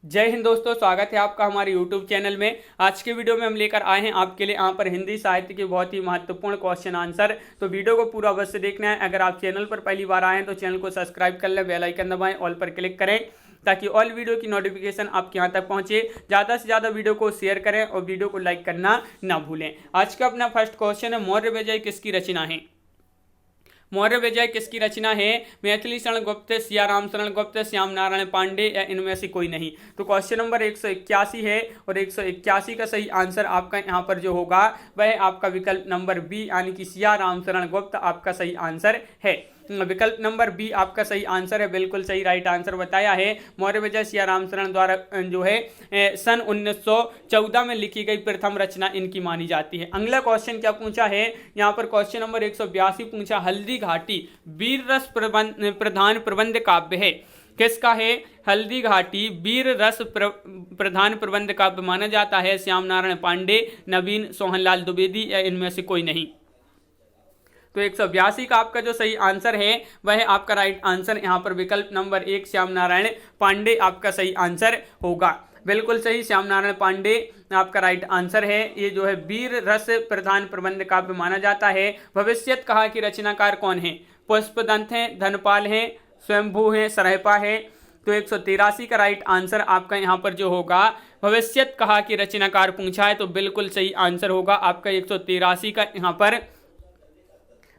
जय हिंद दोस्तों, स्वागत है आपका हमारे YouTube चैनल में। आज के वीडियो में हम लेकर आए हैं आपके लिए यहाँ पर हिंदी साहित्य के बहुत ही महत्वपूर्ण क्वेश्चन आंसर। तो वीडियो को पूरा अवश्य देखना है। अगर आप चैनल पर पहली बार आए हैं तो चैनल को सब्सक्राइब कर लें, बेल आइकन दबाएं, ऑल पर क्लिक करें ताकि ऑल वीडियो की नोटिफिकेशन आपके यहाँ तक पहुँचे। ज़्यादा से ज़्यादा वीडियो को शेयर करें और वीडियो को लाइक करना ना भूलें। आज का अपना फर्स्ट क्वेश्चन है, मौर्य विजय किसकी रचना है? मौर्य विजय किसकी रचना है? मैथिली शरण गुप्त, सियाराम शरण गुप्त, श्याम नारायण पांडे या इनमें से कोई नहीं। तो क्वेश्चन नंबर 181 है और 181 का सही आंसर आपका यहाँ पर जो होगा वह आपका विकल्प नंबर बी यानी कि सियाराम शरण गुप्त आपका सही आंसर है। विकल्प नंबर बी आपका सही आंसर है, बिल्कुल सही राइट आंसर बताया है। मौर्य विजय सियाराम शरण द्वारा जो है सन 1914 में लिखी गई प्रथम रचना इनकी मानी जाती है। अगला क्वेश्चन क्या पूछा है यहाँ पर? क्वेश्चन नंबर 182 पूछा, हल्दी घाटी वीर रस प्रधान प्रबंध काव्य है, किसका है? हल्दी घाटी वीर रस प्रधान प्रबंध काव्य माना जाता है। श्याम नारायण पांडे, नवीन, सोहनलाल द्विवेदी या इनमें से कोई नहीं। तो 182 का आपका जो सही आंसर है वह आपका राइट आंसर यहाँ पर विकल्प नंबर 1 श्याम नारायण पांडे आपका सही आंसर होगा। बिल्कुल सही, श्याम नारायण पांडे आपका राइट आंसर है। ये जो है वीर रस प्रधान प्रबंध काव्य माना जाता है। भविष्यत कहा कि रचनाकार कौन है? पुष्पदंत हैं, धनपाल हैं, स्वयंभू हैं, सरहपा है। तो 183 का राइट आंसर आपका यहाँ पर जो होगा भविष्यत कहा कि रचनाकार पूछा है तो बिल्कुल सही आंसर होगा आपका 183 का यहाँ पर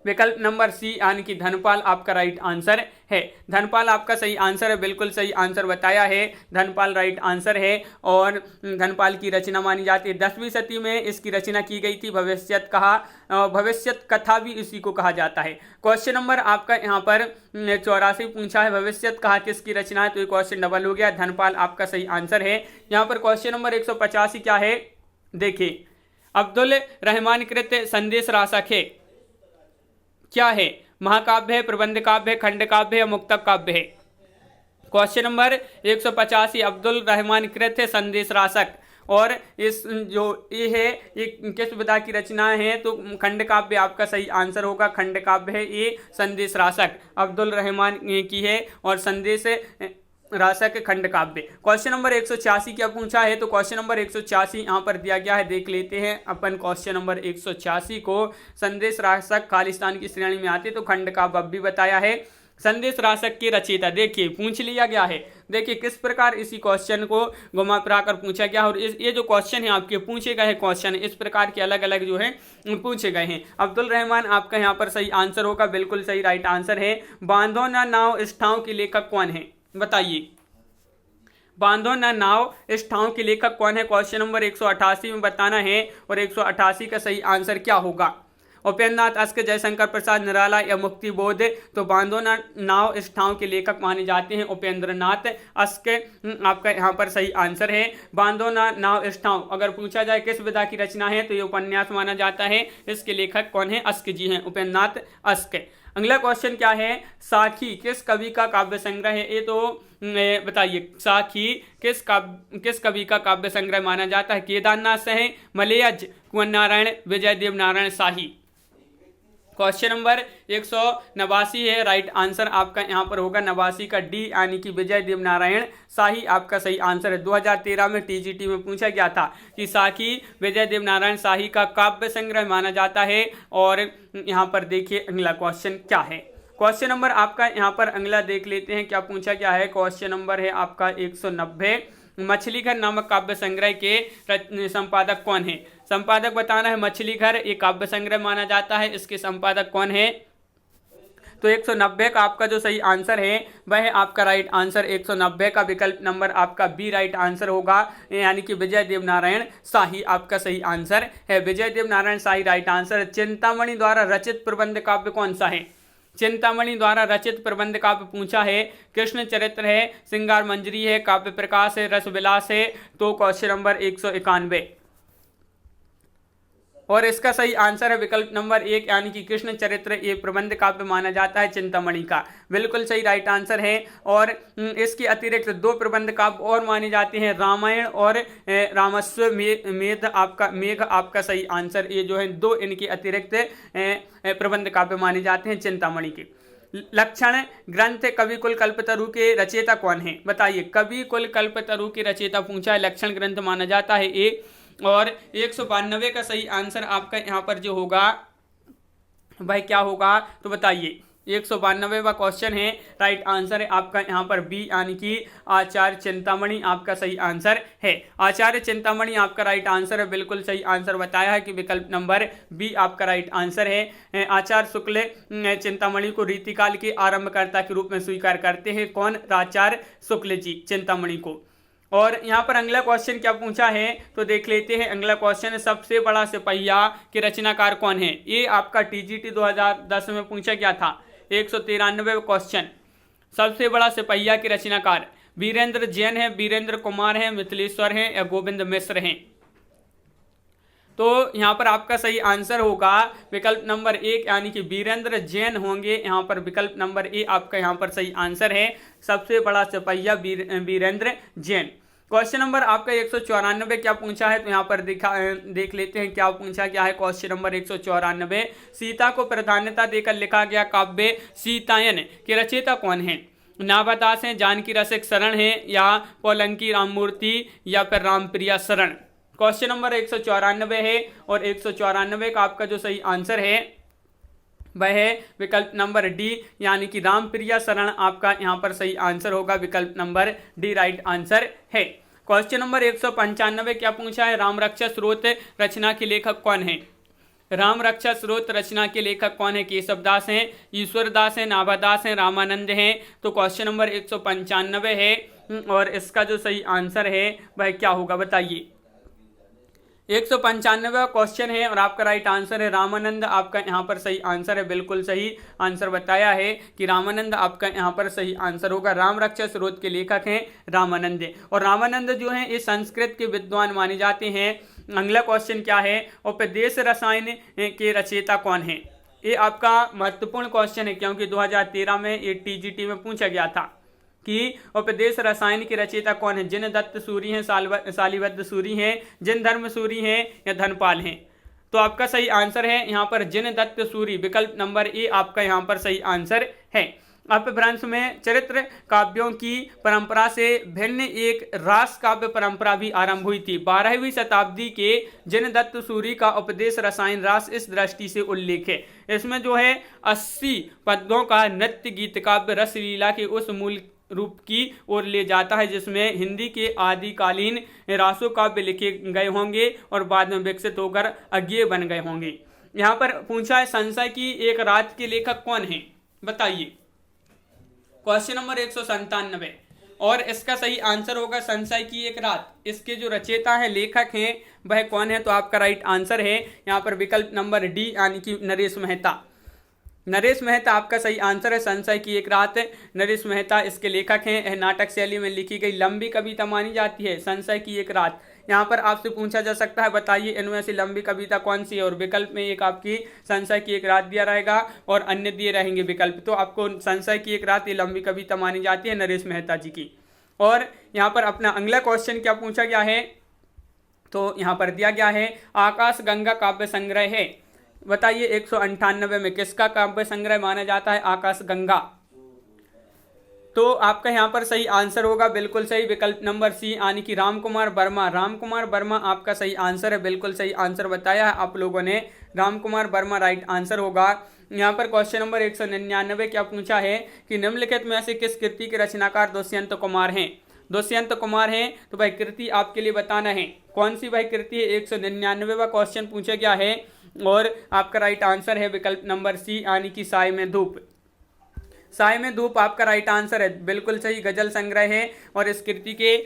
विकल्प नंबर सी यानी कि धनपाल आपका राइट आंसर है। धनपाल आपका सही आंसर है, बिल्कुल सही आंसर बताया है। धनपाल राइट आंसर है और धनपाल की रचना मानी जाती है। 10वीं सदी में इसकी रचना की गई थी। भविष्यत कथा भी इसी को कहा जाता है। क्वेश्चन नंबर आपका यहाँ पर 84 पूछा है, भविष्यत कहा किसकी रचना है? तो ये क्वेश्चन डबल हो गया, धनपाल आपका सही आंसर है। यहाँ पर क्वेश्चन नंबर 185 क्या है देखिए, अब्दुल रहमान कृत संदेश रासक है, क्या है? महाकाव्य है, प्रबंध काव्य है, खंड काव्य है, मुक्तक काव्य है। क्वेश्चन नंबर 185 अब्दुल रहमान कृत है संदेश रासक, और इस जो ये है ये किस विधा की रचना है? तो खंड काव्य आपका सही आंसर होगा। खंड काव्य है ये संदेश रासक अब्दुल रहमान की है और संदेश रासक खंड काव्य। क्वेश्चन नंबर 186 क्या पूछा है? तो क्वेश्चन नंबर 186 यहाँ पर दिया गया है, देख लेते हैं अपन। क्वेश्चन नंबर 186 को संदेश रासक खालिस्तान की श्रेणी में आते तो खंड काव्य भी बताया है। संदेश रासक के रचयिता देखिए पूछ लिया गया है। देखिए किस प्रकार इसी क्वेश्चन को घुमा फिरा कर पूछा गया और ये जो क्वेश्चन है आपके पूछे गए क्वेश्चन इस प्रकार के अलग अलग जो है पूछे गए हैं। अब्दुल रहमान आपका यहाँ पर सही आंसर होगा, बिल्कुल सही राइट आंसर है। बांधो ना नाव इस ठाव के लेखक कौन है? बताइए, बांधो ना नाव इस ठाव के लेखक कौन है? क्वेश्चन नंबर 188 में बताना है और 188 का सही आंसर क्या होगा? उपेंद्रनाथ अस्क, जयशंकर प्रसाद निराला या मुक्ति बोध। तो बांधो ना नाव इस ठाव के लेखक माने जाते हैं उपेंद्रनाथ अस्क आपका यहाँ पर सही आंसर है। बांधो ना नाव इस ठाव अगर पूछा जाए किस विधा की रचना है तो ये उपन्यास माना जाता है। इसके लेखक कौन है? अस्क जी हैं, उपेंद्रनाथ अस्क। अगला क्वेश्चन क्या है? साखी किस कवि का काव्य संग्रह है? ये तो बताइए, साखी किस कवि का काव्य संग्रह माना जाता है? केदारनाथ सह, मलयज, कुंवर नारायण, विजय देव नारायण शाही। क्वेश्चन नंबर 189 है, राइट आंसर आपका यहाँ पर होगा 89 का डी यानी कि विजय देव नारायण शाही आपका सही आंसर है। 2013 में टीजीटी में पूछा गया था कि साखी विजय देव नारायण शाही का काव्य संग्रह माना जाता है। और यहाँ पर देखिए अगला क्वेश्चन क्या है। क्वेश्चन नंबर आपका यहाँ पर अगला देख लेते हैं क्या पूछा गया है। क्वेश्चन नंबर है आपका 190, मछली घर नामक काव्य संग्रह के संपादक कौन है? संपादक बताना है। मछली घर एक काव्य संग्रह माना जाता है, इसके संपादक कौन है? तो 190 का आपका जो सही आंसर है वह आपका राइट आंसर 190 का विकल्प नंबर आपका बी राइट आंसर होगा, यानी कि विजय देव नारायण शाही आपका सही आंसर है। विजय देव नारायण शाही राइट आंसर। चिंतामणि द्वारा रचित प्रबंध काव्य कौन सा है? चिंतामणि द्वारा रचित प्रबंध काव्य पूछा है। कृष्ण चरित्र है, श्रृंगार मंजरी है, काव्य प्रकाश है, रस विलास है। तो क्वेश्चन नंबर 191 और इसका सही आंसर है विकल्प नंबर 1 यानी कि कृष्ण चरित्र ये प्रबंध काव्य माना जाता है चिंतामणि का, बिल्कुल सही राइट आंसर है। और इसके अतिरिक्त 2 प्रबंध काव्य और माने जाते हैं, रामायण और रामस्व मेघ आपका सही आंसर। ये जो है 2 इनके अतिरिक्त प्रबंध काव्य माने जाते हैं चिंतामणि के। लक्षण ग्रंथ कवि कुल कल्पतरु के रचयिता कौन है? बताइए, कवि कुल कल्पतरु के रचयिता पूछा है, लक्षण ग्रंथ माना जाता है ए। और 192 का सही आंसर आपका यहाँ पर जो होगा भाई क्या होगा, तो बताइए। 192वां क्वेश्चन है, राइट आंसर है आपका यहाँ पर बी, यानी कि आचार्य चिंतामणि आपका सही आंसर है। आचार्य चिंतामणि आपका राइट आंसर है, बिल्कुल सही आंसर बताया है कि विकल्प नंबर बी आपका राइट आंसर है। आचार्य शुक्ल चिंतामणि को रीतिकाल के आरंभकर्ता के रूप में स्वीकार करते हैं। कौन? आचार्य शुक्ल जी चिंतामणि को। और यहाँ पर अगला क्वेश्चन क्या पूछा है, तो देख लेते हैं। अगला क्वेश्चन है, सबसे बड़ा सिपहिया के रचनाकार कौन है? ये आपका टीजीटी 2010 में पूछा गया था। 193 क्वेश्चन, सबसे बड़ा सिपहिया के रचनाकार वीरेंद्र जैन है, वीरेंद्र कुमार है, मिथिलेश्वर है या गोविंद मिश्र हैं? तो यहाँ पर आपका सही आंसर होगा विकल्प नंबर 1, यानी कि वीरेंद्र जैन होंगे। यहाँ पर विकल्प नंबर ए आपका यहाँ पर सही आंसर है, सबसे बड़ा सिपहिया वीरेंद्र जैन। क्वेश्चन नंबर आपका 194 क्या पूछा है, तो यहाँ पर देख लेते हैं क्या पूछा गया है। क्वेश्चन नंबर 194, सीता को प्राधान्यता देकर लिखा गया काव्य सीतायन के रचयिता कौन है? नाभादास हैं, जानकी रसिक शरण है या पौलंकी राममूर्ति या फिर रामप्रिया शरण? क्वेश्चन नंबर 194 है और 194 का आपका जो सही आंसर है वह है विकल्प नंबर डी, यानी कि रामप्रिया शरण आपका यहाँ पर सही आंसर होगा। विकल्प नंबर डी राइट आंसर है। क्वेश्चन नंबर 195 क्या पूछा है, राम रक्षा स्रोत रचना के लेखक कौन है? राम रक्षा स्रोत रचना के लेखक कौन है? केशवदास हैं, ईश्वरदास हैं, नाभादास हैं, रामानंद हैं? तो क्वेश्चन नंबर 195 है और इसका जो सही आंसर है वह क्या होगा, बताइए। 195वां क्वेश्चन है और आपका राइट आंसर है रामानंद आपका यहाँ पर सही आंसर है, बिल्कुल सही आंसर बताया है कि रामानंद आपका यहाँ पर सही आंसर होगा। राम रक्षा स्रोत के लेखक हैं रामानंद, और रामानंद जो हैं ये संस्कृत के विद्वान माने जाते हैं। अगला क्वेश्चन क्या है, उपदेश रसायन के रचयिता कौन है? ये आपका महत्वपूर्ण क्वेश्चन है क्योंकि 2013 में ये टीजीटी में पूछा गया था कि उपदेश रसायन के रचयिता कौन है? जिन दत्त सूरी हैं, शालिबद्ध सूरी हैं, जिन धर्म सूरी हैं या धनपाल हैं? तो आपका सही आंसर है यहाँ पर जिन दत्त सूरी, विकल्प नंबर ए आपका यहाँ पर सही आंसर है। अपभ्रंश में चरित्र काव्यों की परंपरा से भिन्न एक रास काव्य परंपरा भी आरंभ हुई थी। 12वीं शताब्दी के जिन दत्त सूरी का उपदेश रसायन रास इस दृष्टि से उल्लेख है। इसमें जो है 80 पद्यों का नृत्य गीत काव्य रस लीला के उस मूल रूप की ओर ले जाता है जिसमें हिंदी के आदिकालीन रासो काव्य लिखे गए होंगे और बाद में विकसित होकर अज्ञेय बन गए होंगे। यहाँ पर पूछा है संशय की एक रात के लेखक कौन है, बताइए। क्वेश्चन नंबर 197 और इसका सही आंसर होगा संशय की एक रात। इसके जो रचयिता है, लेखक हैं, वह कौन है? तो आपका राइट आंसर है यहाँ पर विकल्प नंबर डी, यानी कि नरेश मेहता। नरेश मेहता आपका सही आंसर है, संशय की एक रात। नरेश मेहता इसके लेखक हैं। यह नाटक शैली में लिखी गई लंबी कविता मानी जाती है, संशय की एक रात। यहाँ पर आपसे पूछा जा सकता है बताइए इनमें से लंबी कविता कौन सी है, और विकल्प में एक आपकी संशय की एक रात दिया रहेगा और अन्य दिए रहेंगे विकल्प। तो आपको संशय की एक रात ये लंबी कविता मानी जाती है नरेश मेहता जी की। और यहाँ पर अपना अगला क्वेश्चन क्या पूछा गया है, तो यहाँ पर दिया गया है आकाश गंगा काव्य संग्रह है, बताइए 198 में किसका काव्य संग्रह माना जाता है आकाश गंगा? तो आपका यहाँ पर सही आंसर होगा बिल्कुल सही, विकल्प नंबर सी, यानी कि राम कुमार वर्मा। राम कुमार वर्मा आपका सही आंसर है, बिल्कुल सही आंसर बताया है आप लोगों ने, राम कुमार वर्मा राइट आंसर होगा। यहाँ पर क्वेश्चन नंबर 199 क्या पूछा है कि निम्नलिखित में से किस कृति के रचनाकार दुष्यंत कुमार हैं? दुष्यंत कुमार हैं, तो भाई कृति आपके लिए बताना है कौन सी भाई कृति है। 199वां क्वेश्चन पूछा गया है और आपका राइट आंसर है विकल्प नंबर सी, यानी कि साय में धूप। साय में धूप आपका राइट आंसर है, बिल्कुल सही गजल संग्रह है। और इस कृति के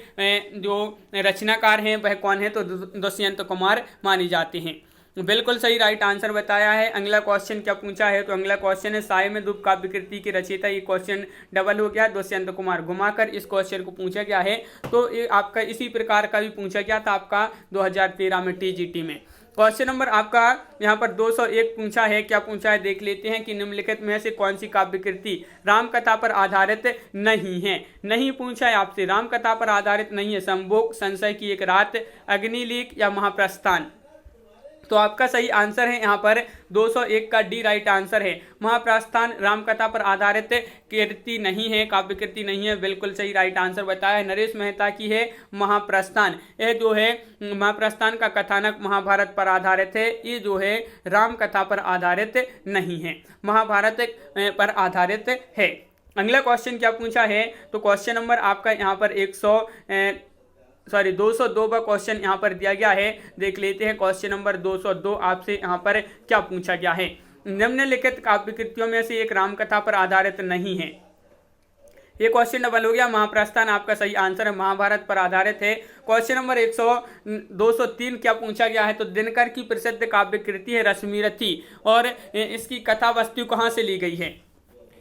जो रचनाकार हैं वह कौन है, तो दुष्यंत कुमार माने जाते हैं। बिल्कुल सही राइट आंसर बताया है। अगला क्वेश्चन क्या पूछा है, तो अगला क्वेश्चन है साय में धूप काव्य कृति के रचयिता। ये क्वेश्चन डबल हो गया, दुष्यंत कुमार घुमाकर इस क्वेश्चन को पूछा गया है। तो ये आपका इसी प्रकार का भी पूछा गया था आपका 2013 में टीजीटी में। क्वेश्चन नंबर आपका यहाँ पर 201 पूछा है, क्या पूछा है देख लेते हैं कि निम्नलिखित में से कौन सी काव्य कृति राम कथा पर आधारित नहीं है। नहीं पूछा है आपसे, राम कथा पर आधारित नहीं है। संभोग, संशय की एक रात, अग्निलेख या महाप्रस्थान? तो आपका सही आंसर है यहाँ पर 201 का डी राइट आंसर है। महाप्रस्थान रामकथा पर आधारित कृति नहीं है, काव्य कृति नहीं है, बिल्कुल सही राइट आंसर बताया है। नरेश मेहता की है महाप्रस्थान। यह जो है महाप्रस्थान का कथानक महाभारत पर आधारित है, ये जो है रामकथा पर आधारित नहीं है, महाभारत पर आधारित है। अगला क्वेश्चन क्या पूछा है, तो क्वेश्चन नंबर आपका यहाँ पर 202 का क्वेश्चन यहाँ पर दिया गया है। देख लेते हैं क्वेश्चन नंबर 202 आपसे यहाँ पर क्या पूछा गया है। निम्नलिखित काव्य कृतियों में से एक रामकथा पर आधारित नहीं है। ये क्वेश्चन डबल हो गया। महाप्रस्थान आपका सही आंसर है, महाभारत पर आधारित है। क्वेश्चन नंबर 203 क्या पूछा गया है, तो दिनकर की प्रसिद्ध काव्य कृति है रश्मिरथी, और इसकी कथा वस्तु कहाँ से ली गई है।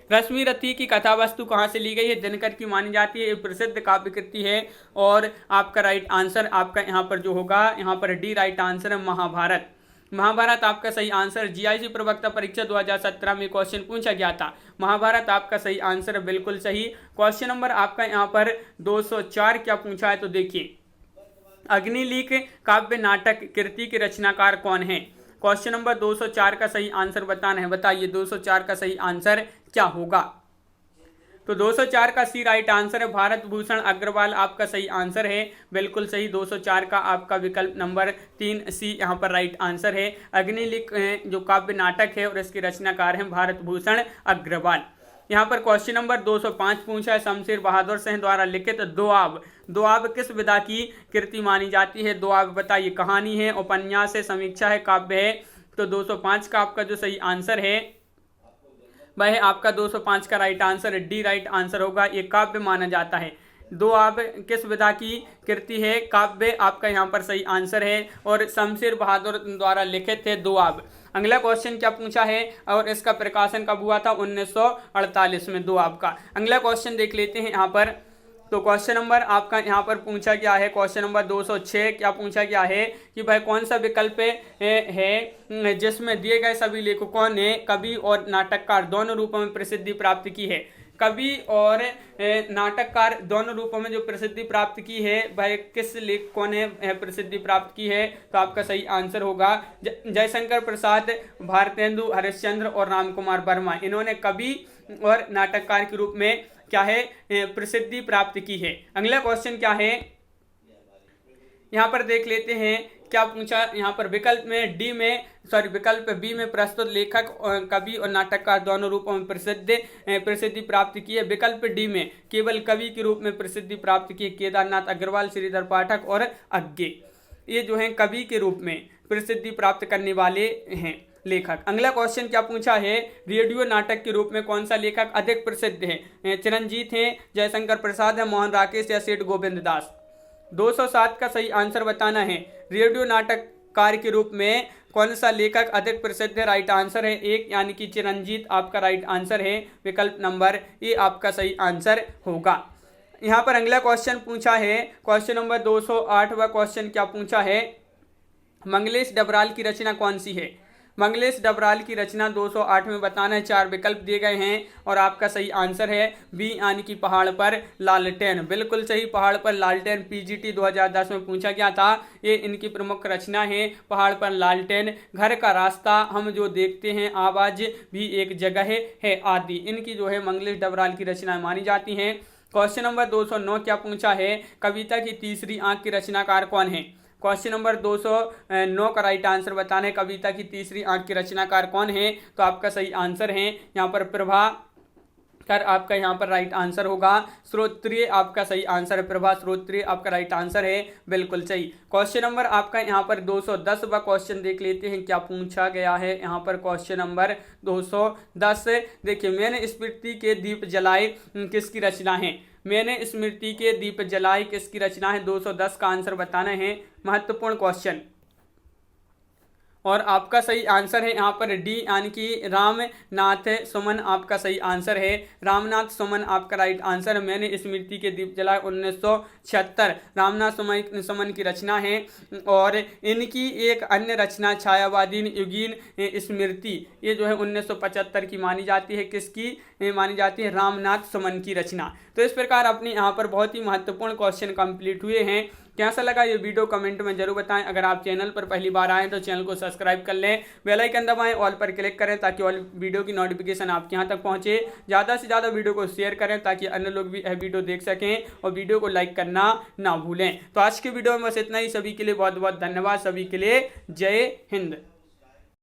रश्मिरथी की कथा वस्तु कहाँ से ली गई है, दिनकर की मानी जाती है, ये प्रसिद्ध काव्य कृति है। और आपका राइट आंसर आपका यहाँ पर जो होगा, यहाँ पर डी राइट आंसर है महाभारत। महाभारत आपका सही आंसर। जीआईसी प्रवक्ता परीक्षा 2017 में क्वेश्चन पूछा गया था, महाभारत आपका सही आंसर है, बिल्कुल सही। क्वेश्चन नंबर आपका यहाँ पर 204 क्या पूछा है, तो देखिए अग्निलीक काव्य नाटक कृति के रचनाकार कौन है। क्वेश्चन नंबर 204 का सही आंसर बताना है, बताइए 204 का सही आंसर क्या होगा। तो 204 का सी राइट आंसर है, भारत भूषण अग्रवाल आपका सही आंसर है, बिल्कुल सही। 204 का आपका विकल्प नंबर 3 सी यहाँ पर राइट आंसर है। अग्निलिख जो काव्य नाटक है और इसके रचनाकार हैं भारत भूषण अग्रवाल। यहाँ पर क्वेश्चन नंबर 205 पूछा है, शमशेर बहादुर सिंह द्वारा लिखित दोआब, दोआब किस विधा की कृति मानी जाती है। दोआब बताइए, कहानी है, उपन्यास है, समीक्षा है, काव्य है। तो 205 का आपका जो सही आंसर है वह आपका 205 का राइट आंसर है, डी राइट आंसर होगा। ये काव्य माना जाता है। दोआब किस विधा की कृति है, काव्य आपका यहाँ पर सही आंसर है, और शमशेर बहादुर द्वारा लिखित है दोआब। अगला क्वेश्चन क्या पूछा है और इसका प्रकाशन कब हुआ था, 1948 में दोआब का। अगला क्वेश्चन देख लेते हैं यहाँ पर। तो क्वेश्चन नंबर आपका यहाँ पर पूछा गया है, क्वेश्चन नंबर 206 क्या पूछा गया है कि भाई कौन सा विकल्प है जिसमें दिए गए सभी लेखकों ने कवि और नाटककार दोनों रूपों में प्रसिद्धि प्राप्त की है। कवि और नाटककार दोनों रूपों में जो प्रसिद्धि प्राप्त की है, भाई किस लेखकों ने प्रसिद्धि प्राप्त की है, तो आपका सही आंसर होगा जयशंकर प्रसाद, भारतेंदु हरिश्चंद्र और रामकुमार वर्मा। इन्होंने कवि और नाटककार के रूप में क्या है प्रसिद्धि प्राप्त की है। अगला क्वेश्चन क्या है, यहाँ पर देख लेते हैं क्या पूछा। यहाँ पर विकल्प बी में प्रस्तुत लेखक कवि और नाटककार दोनों रूपों में प्रसिद्धि प्राप्त की है। विकल्प डी में केवल कवि के रूप में प्रसिद्धि प्राप्त की है, केदारनाथ अग्रवाल, श्रीधर पाठक और अज्ञे, ये जो हैं कवि के रूप में प्रसिद्धि प्राप्त करने वाले हैं लेखक। अगला क्वेश्चन क्या पूछा है, रेडियो नाटक के रूप में कौन सा लेखक अधिक प्रसिद्ध है। चिरंजीत हैं, जयशंकर प्रसाद है, मोहन राकेश या सेठ गोविंद दास। 207 का सही आंसर बताना है, रेडियो नाटककार के रूप में कौन सा लेखक अधिक प्रसिद्ध है। राइट आंसर है 1 यानी कि चिरंजीत आपका राइट आंसर है, विकल्प नंबर ए आपका सही आंसर होगा। यहाँ पर अगला क्वेश्चन पूछा है, क्वेश्चन नंबर 208वां क्वेश्चन क्या पूछा है, मंगलेश डबराल की रचना कौन सी है। मंगलेश डबराल की रचना 208 में बताना है, 4 विकल्प दिए गए हैं और आपका सही आंसर है बी यानी कि पहाड़ पर लालटेन, बिल्कुल सही। पहाड़ पर लालटेन पीजीटी 2010 में पूछा गया था, ये इनकी प्रमुख रचना है। पहाड़ पर लालटेन, घर का रास्ता, हम जो देखते हैं, आवाज भी एक जगह है आदि, इनकी जो है मंगलेश डबराल की रचना मानी जाती हैं। क्वेश्चन नंबर 209 क्या पूछा है, कविता की तीसरी आंख की रचनाकार कौन है। क्वेश्चन नंबर 209 का राइट आंसर बताना है, कविता की तीसरी आंख की रचनाकार कौन है, तो आपका सही आंसर है यहाँ पर प्रभाकर, आपका यहाँ पर राइट आंसर होगा। श्रोत्रिय आपका सही आंसर है, प्रभा श्रोत्रिय आपका राइट आंसर है, बिल्कुल सही। क्वेश्चन नंबर आपका यहाँ पर 210वां क्वेश्चन देख लेते हैं क्या पूछा गया है। यहाँ पर क्वेश्चन नंबर 210 देखिए, मैंने स्मृति के दीप जलाए किसकी रचना है। मैंने स्मृति के दीप जलाए किसकी रचना है, 210 का आंसर बताना है, महत्वपूर्ण क्वेश्चन। और आपका सही आंसर है यहाँ पर डी यानी कि रामनाथ सुमन आपका सही आंसर है, रामनाथ सुमन आपका राइट आंसर है। मैंने स्मृति के दीप जलाए 1976 रामनाथ सुमन की रचना है। और इनकी एक अन्य रचना छायावादी युगीन स्मृति, ये जो है 1975 की मानी जाती है, किसकी, मानी जाती है रामनाथ सुमन की रचना। तो इस प्रकार अपने यहाँ पर बहुत ही महत्वपूर्ण क्वेश्चन कंप्लीट हुए हैं। कैसा लगा ये वीडियो कमेंट में जरूर बताएं। अगर आप चैनल पर पहली बार आएँ तो चैनल को सब्सक्राइब कर लें, बेल आइकन दबाएं, ऑल पर क्लिक करें ताकि ऑल वीडियो की नोटिफिकेशन आपके यहाँ तक पहुँचे। ज़्यादा से ज़्यादा वीडियो को शेयर करें ताकि अन्य लोग भी यह वीडियो देख सकें और वीडियो को लाइक करना ना भूलें। तो आज के वीडियो में बस इतना ही। सभी के लिए बहुत बहुत धन्यवाद। सभी के लिए जय हिंद।